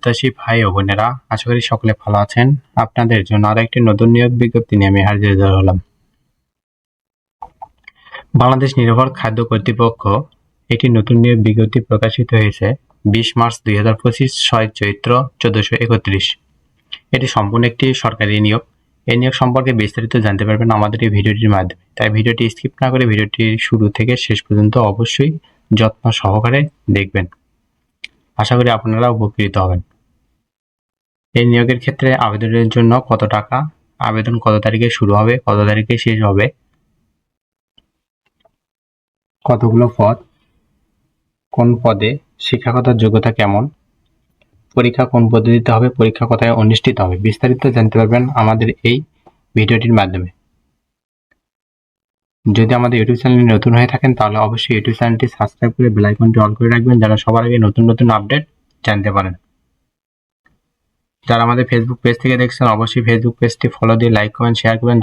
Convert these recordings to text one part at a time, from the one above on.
প্রত্যাশী ভাই ও বোনেরা, আশা করি সকলে ভালো আছেন। আপনাদের জন্য আরো একটি নতুন নিয়োগ বিজ্ঞপ্তি নিয়ে আমি হাজির হলাম। বাংলাদেশ নিরাপদ খাদ্য কর্তৃপক্ষ একটি নতুন নিয়োগ বিজ্ঞপ্তি প্রকাশিত হয়েছে 20 মার্চ 2025, 6 চৈত্র 1431। এটি সম্পূর্ণ একটি সরকারি নিয়োগ। এই নিয়োগ সম্পর্কে বিস্তারিত জানতে পারবেন আমাদের এই ভিডিওটির মাধ্যমে, তাই ভিডিওটি স্কিপ না করে ভিডিওটি শুরু থেকে শেষ পর্যন্ত অবশ্যই যত্ন সহকারে দেখবেন। আশা করি আপনারা উপকৃত হবেন। এই নিয়োগের ক্ষেত্রে আবেদনের জন্য কত টাকা, আবেদন কত তারিখে শুরু হবে, কত তারিখে শেষ হবে, কতগুলো পদ, কোন পদে, শিক্ষাগত যোগ্যতা কেমন, পরীক্ষা কোন পদ্ধতিতে হবে, পরীক্ষা কোথায় অনুষ্ঠিত হবে, বিস্তারিত জানতে পারবেন আমাদের এই ভিডিওটির মাধ্যমে। যদি আমাদের ইউটিউব চ্যানেলে নতুন হয়ে থাকেন তাহলে অবশ্যই ইউটিউব চ্যানেলটি সাবস্ক্রাইব করে বেল আইকনটি অন করে রাখবেন, যেন সবার আগে নতুন নতুন আপডেট জানতে পারেন। যারা আমাদের ফেসবুক পেজ থেকে দেখছেন অবশ্যই ফেসবুক পেজটি ফলো দিয়ে লাইক কমেন্ট শেয়ার করবেন।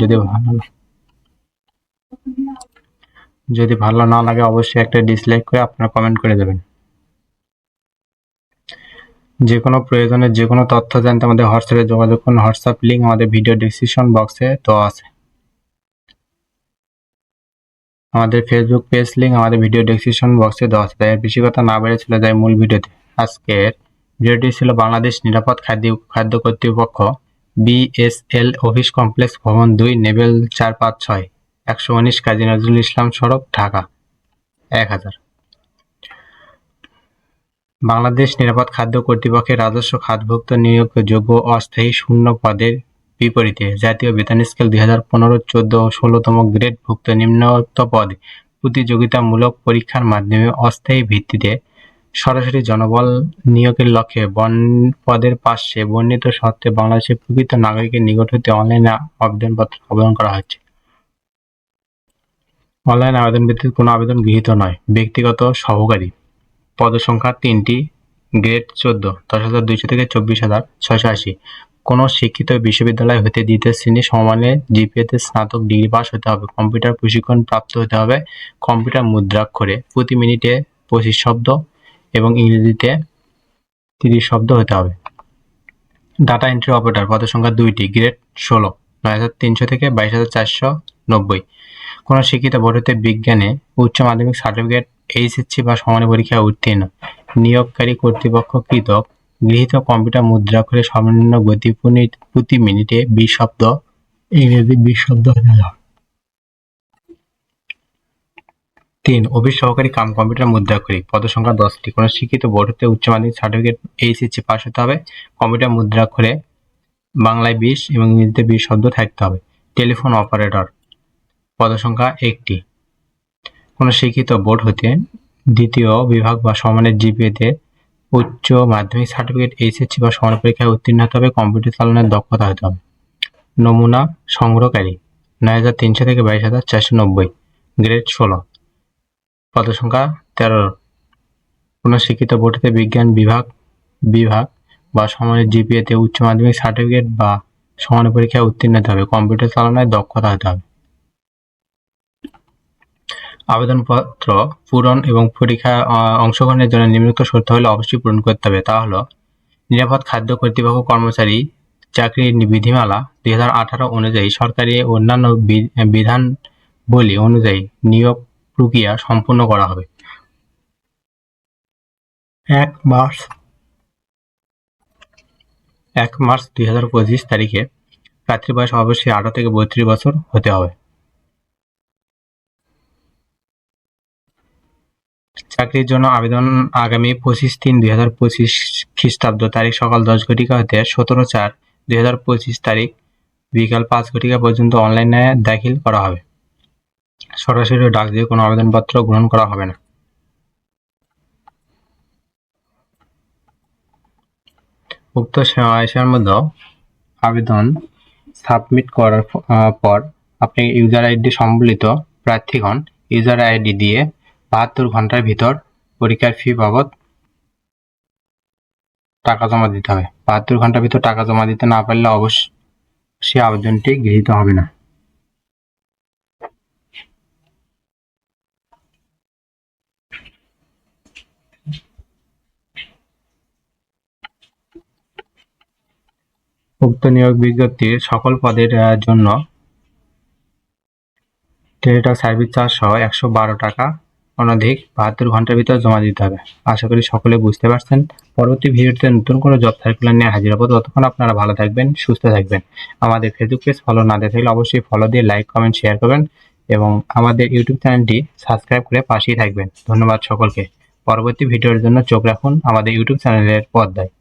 যদি ভালো না লাগে অবশ্যই একটা ডিসলাইক করে আপনারা কমেন্ট করে দেবেন। যে কোনো প্রয়োজনে যে কোনো তথ্য জানতে আমাদের হোয়াটসঅ্যাপে যোগাযোগ করুন। হোয়াটসঅ্যাপ লিঙ্ক আমাদের ভিডিও ডেসক্রিপশন বক্সে দেওয়া আছে। আমাদের ফেসবুক পেজ লিঙ্ক আমাদের ভিডিও ডেসক্রিপশন বক্সে দেওয়া আছে। তাই বেশি কথা না বেড়ে চলে যায় মূল ভিডিওতে। আজকের ভিডিওটি ছিল বাংলাদেশ নিরাপদ খাদ্য কর্তৃপক্ষ, BSL অফিস কমপ্লেক্স, ভবন 2, নেভেল 456, 119 কাজী নজরুল ইসলাম সড়ক, ঢাকা 1000। বাংলাদেশ নিরাপদ খাদ্য কর্তৃপক্ষের রাজস্ব খাতভুক্ত নিয়োগযোগ্য অস্থায়ী শূন্য পদের বিপরীতে জাতীয় বেতন স্কেল 2015, 14 ও 16তম গ্রেডভুক্ত নিম্নোক্ত পদে প্রতিযোগিতামূলক পরীক্ষার মাধ্যমে অস্থায়ী ভিত্তিতে সরাসরি জনবল নিয়োগের লক্ষ্যে পদের পাশে বর্ণিত শর্তে বাংলাদেশের প্রকৃত নাগরিকের নিকট হতে অনলাইনে আবেদনপত্র আবেদন করা হচ্ছে। অনলাইন আবেদন ব্যতীত কোনো আবেদন গৃহীত নয়। ব্যক্তিগত সহকারী, পদসংখ্যা 3টি, গ্রেড 14, 10,200 থেকে 24,680। কোনো শিক্ষিত বিশ্ববিদ্যালয় হতে দ্বিতীয় শ্রেণী সমমানের জিপিএতে স্নাতক ডিগ্রি পাস হতে হবে। কম্পিউটার প্রশিক্ষণ প্রাপ্ত হতে হবে। কম্পিউটার মুদ্রাক্ষরে প্রতি মিনিটে 25 শব্দ এবং ইংরেজিতে 30 শব্দ হতে হবে। ডাটা এন্ট্রি অপারেটর, পদসংখ্যা 2টি, গ্রেড 16, 9,300 থেকে 22,490। কোনো শিক্ষিত বোর্ড হতে বিজ্ঞানে উচ্চ মাধ্যমিক সার্টিফিকেট, HSC বা সমান পরীক্ষায় উত্তীর্ণ। নিয়োগকারী কর্তৃপক্ষ কৃতক গৃহীত কম্পিউটার মুদ্রাক্ষরে সর্বনিম্ন গতি প্রতি মিনিটে 20 শব্দ, ইংরেজি 20 শব্দ হতে হবে। 3. অফিস সহকারী কাম কম্পিউটার মুদ্রাক্ষরী, পদসংখ্যা 10টি। কোনো শিক্ষিত বোর্ড হতে উচ্চ মাধ্যমিক সার্টিফিকেট, HSC পাস হতে হবে। কম্পিউটার মুদ্রাক্ষরে বাংলায় 20 এবং ইংরেজিতে 20 শব্দ থাকতে হবে। টেলিফোন অপারেটর, পদসংখ্যা 1টি। কোনো শিক্ষিত বোর্ড হতে দ্বিতীয় বিভাগ বা সমানের জিপিএতে উচ্চ মাধ্যমিক সার্টিফিকেট, HSC বা সমান পরীক্ষায় উত্তীর্ণ হতে হবে। কম্পিউটার চালানোর দক্ষতা হতে হবে। নমুনা সংগ্রহকারী, 9,300 থেকে 22,490, গ্রেড 16, পদসংখ্যা 13। কোনো শিক্ষিত বোর্ড হতে বিজ্ঞান বিভাগ বা সমানের জিপিএতে উচ্চ মাধ্যমিক সার্টিফিকেট বা সমান পরীক্ষায় উত্তীর্ণ হতে হবে। কম্পিউটার চালানোর দক্ষতা হতে হবে। আবেদনপত্র পূরণ এবং পরীক্ষায় অংশগ্রহণের জন্য নিম্নোক্ত শর্তাবলী অবশ্যই পূরণ করতে হবে। তা হলো, নিরাপদ খাদ্য কর্তৃপক্ষ কর্মচারী চাকরির বিধিমালা 2018 অনুযায়ী সরকারি অন্যান্য বিধানাবলী অনুযায়ী নিয়োগ প্রক্রিয়া সম্পূর্ণ করা হবে। 1 মার্চ 2025 তারিখে প্রার্থীর বয়স অবশ্যই 18 থেকে 32 বছর হতে হবে। চাকরির জন্য আবেদন আগামী 25/3/2025 খ্রিস্টাব্দ তারিখ সকাল 10 ঘটিকা হতে 17/4/2025 তারিখ বিকাল 5 ঘটিকা পর্যন্ত অনলাইনে দাখিল করা হবে। সরাসরি ডাক দিয়ে কোনো আবেদনপত্র গ্রহণ করা হবে না। উক্ত সেবার মধ্যে আবেদন সাবমিট করার পর আপনি ইউজার আইডি সম্বলিত প্রার্থীগণ ইউজার আইডি দিয়ে 72 ঘন্টার ভিতর পরীক্ষার ফি বাবদ টাকা জমা দিতে হবে। 72 ঘন্টার ভিতর টাকা জমা দিতে না পারলে অবশ্যই আবেদনটি গৃহীত হবে না। উক্ত নিয়োগ বিজ্ঞপ্তির সকল পদের জন্য টেলিটক সার্ভিস চার্জ সহ 112 টাকা অনধিক 72 ঘন্টার ভিতর জমা দিতে হবে। আশা করি সকলে বুঝতে পারছেন। পরবর্তী ভিডিওতে নতুন কোনো জব সার্কুলার নিয়ে হাজির হবো। ততক্ষণ আপনারা ভালো থাকবেন, সুস্থ থাকবেন। আমাদের ফেসবুক পেজ ফলো না দিয়ে থাকলে অবশ্যই ফলো দিয়ে লাইক, কমেন্ট, শেয়ার করবেন এবং আমাদের ইউটিউব চ্যানেলটি সাবস্ক্রাইব করে পাশেই থাকবেন। ধন্যবাদ সকলকে। পরবর্তী ভিডিওর জন্য চোখ রাখুন আমাদের ইউটিউব চ্যানেলের পর্দায়।